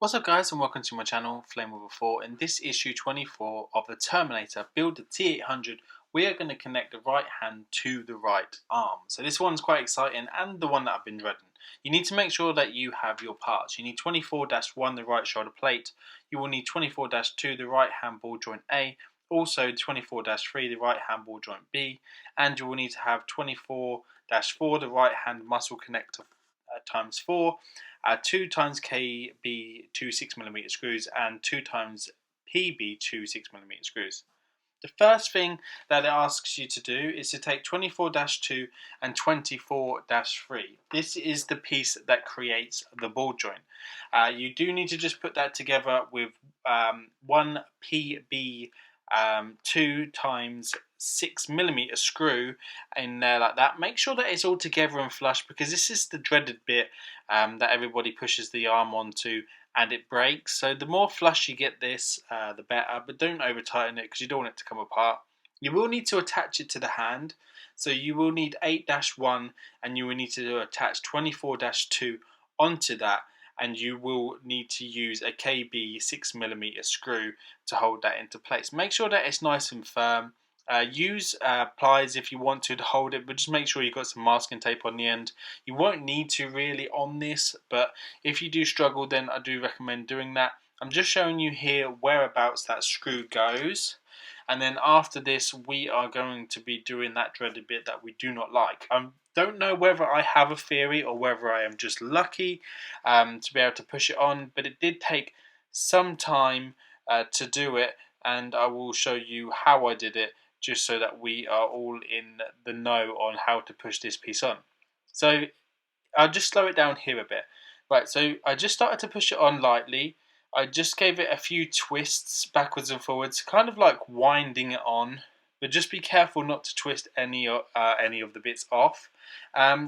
What's up guys and welcome to my channel Flame Over 4. In this issue 24 of the Terminator build the T-800 we are going to connect the right hand to the right arm. So this one's quite exciting and the one that I've been dreading. You need to make sure that you have your parts. You need 24-1 the right shoulder plate, you will need 24-2 the right hand ball joint A, also 24-3 the right hand ball joint B, and you will need to have 24-4 the right hand muscle connector times 4, 2 times KB 2 6mm screws and 2 times PB 2 6mm screws. The first thing that it asks you to do is to take 24-2 and 24-3. This is the piece that creates the ball joint. You do need to just put that together with 1 PB 2 times 6mm screw in there like that. Make sure that it's all together and flush, because this is the dreaded bit that everybody pushes the arm onto and it breaks. So the more flush you get this, the better, but don't over tighten it because you don't want it to come apart. You will need to attach it to the hand, so you will need 8-1 and you will need to attach 24-2 onto that, and you will need to use a KB 6mm screw to hold that into place. Make sure that it's nice and firm. Use pliers if you want to hold it, but just make sure you've got some masking tape on the end. You won't need to really on this, but if you do struggle, then I do recommend doing that. I'm just showing you here whereabouts that screw goes, and then after this we are going to be doing that dreaded bit that we do not like. I don't know whether I have a theory or whether I am just lucky to be able to push it on, but it did take some time to do it, and I will show you how I did it, just so that we are all in the know on how to push this piece on. So I'll just slow it down here a bit. Right, so I just started to push it on lightly. I just gave it a few twists backwards and forwards, kind of like winding it on, but just be careful not to twist any of the bits off.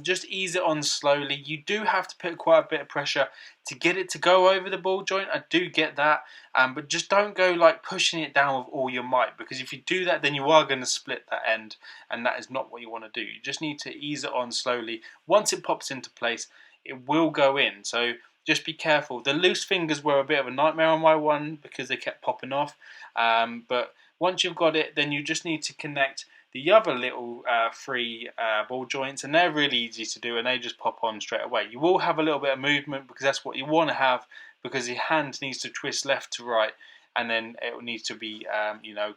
Just ease it on slowly. You do have to put quite a bit of pressure to get it to go over the ball joint. I do get that, but just don't go like pushing it down with all your might, because if you do that then you are going to split that end, and that is not what you want to do. You just need to ease it on slowly. Once it pops into place, it will go in, so just be careful. The loose fingers were a bit of a nightmare on my one because they kept popping off, but once you've got it, then you just need to connect the other little 3 ball joints, and they're really easy to do and they just pop on straight away. You will have a little bit of movement because that's what you want to have, because your hand needs to twist left to right, and then it needs to be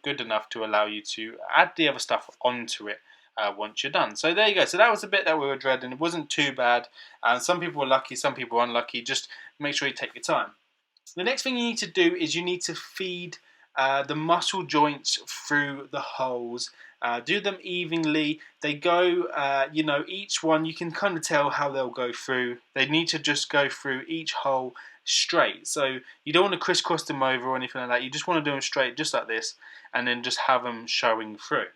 good enough to allow you to add the other stuff onto it once you're done. So there you go. So that was the bit that we were dreading. It wasn't too bad. Some people were lucky, some people were unlucky. Just make sure you take your time. The next thing you need to do is you need to feed the muscle joints through the holes. Do them evenly. They go, each one, you can kind of tell how they'll go through. They need to just go through each hole straight. So you don't want to crisscross them over or anything like that. You just want to do them straight, just like this, and then just have them showing through.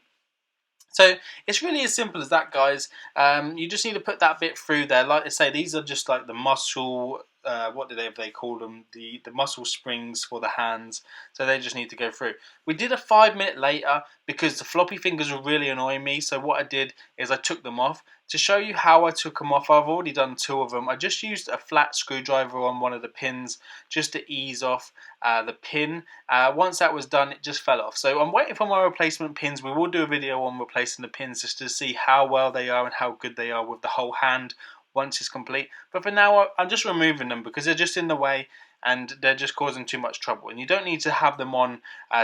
So it's really as simple as that, guys. You just need to put that bit through there. Like I say, these are just like the muscle, what do they call them? The muscle springs for the hands. So they just need to go through. We did a 5 minute later because the floppy fingers were really annoying me. So what I did is I took them off. To show you how I took them off, I've already done 2 of them. I just used a flat screwdriver on one of the pins just to ease off the pin. Once that was done, it just fell off. So I'm waiting for my replacement pins. We will do a video on replacing the pins just to see how well they are and how good they are with the whole hand once it's complete. But for now, I'm just removing them because they're just in the way and they're just causing too much trouble. And you don't need to have them on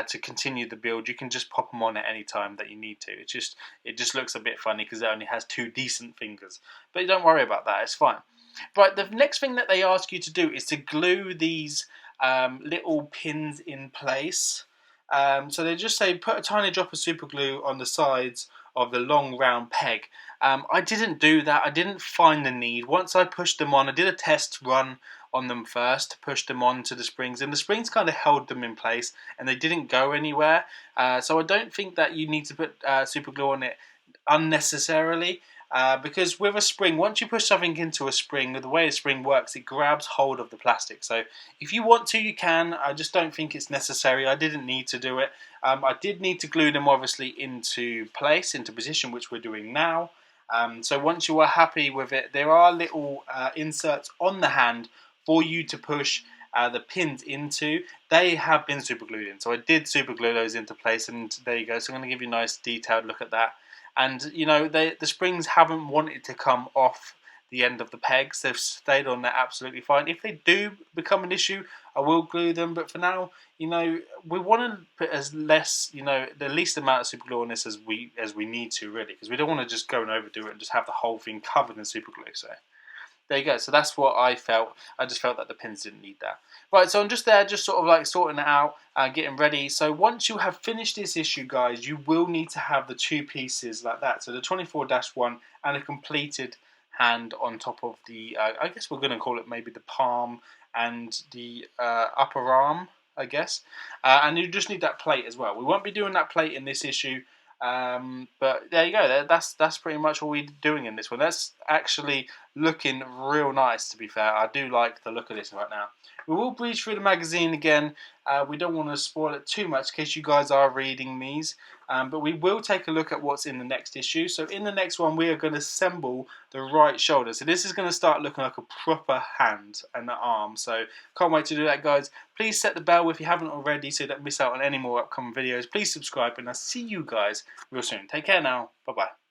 to continue the build. You can just pop them on at any time that you need to. It just looks a bit funny because it only has 2 decent fingers. But don't worry about that, it's fine. Right, the next thing that they ask you to do is to glue these little pins in place. So they just say put a tiny drop of super glue on the sides of the long round peg. I didn't do that. I didn't find the need. Once I pushed them on, I did a test run on them first to push them onto the springs, and the springs kind of held them in place and they didn't go anywhere. So I don't think that you need to put super glue on it unnecessarily. Because with a spring, once you push something into a spring, the way a spring works, it grabs hold of the plastic. So if you want to, you can. I just don't think it's necessary. I didn't need to do it. I did need to glue them obviously into place, into position, which we're doing now. So once you are happy with it, there are little inserts on the hand for you to push the pins into, they have been super glued in. So I did super glue those into place, and there you go. So I'm going to give you a nice detailed look at that. And you know, the springs haven't wanted to come off the end of the pegs. They've stayed on there absolutely fine. If they do become an issue, I will glue them, but for now, you know, we want to put as less, you know, the least amount of super glue on this as we need to, really, because we don't want to just go and overdo it and just have the whole thing covered in super glue. So there you go. So that's what I felt. I just felt that the pins didn't need that. Right, so I'm just there, just sort of like sorting it out, getting ready. So once you have finished this issue, guys, you will need to have the two pieces like that. So the 24-1 and a completed hand on top of the, I guess we're going to call it maybe the palm and the upper arm, I guess. And you just need that plate as well. We won't be doing that plate in this issue. But there you go. That's pretty much all we're doing in this one. That's actually looking real nice, to be fair. I do like the look of this right now. We will breeze through the magazine again. We don't want to spoil it too much in case you guys are reading these. But we will take a look at what's in the next issue. So in the next one, we are going to assemble the right shoulder. So this is going to start looking like a proper hand and an arm. So can't wait to do that, guys. Please set the bell if you haven't already so you don't miss out on any more upcoming videos. Please subscribe, and I'll see you guys real soon. Take care now. Bye-bye.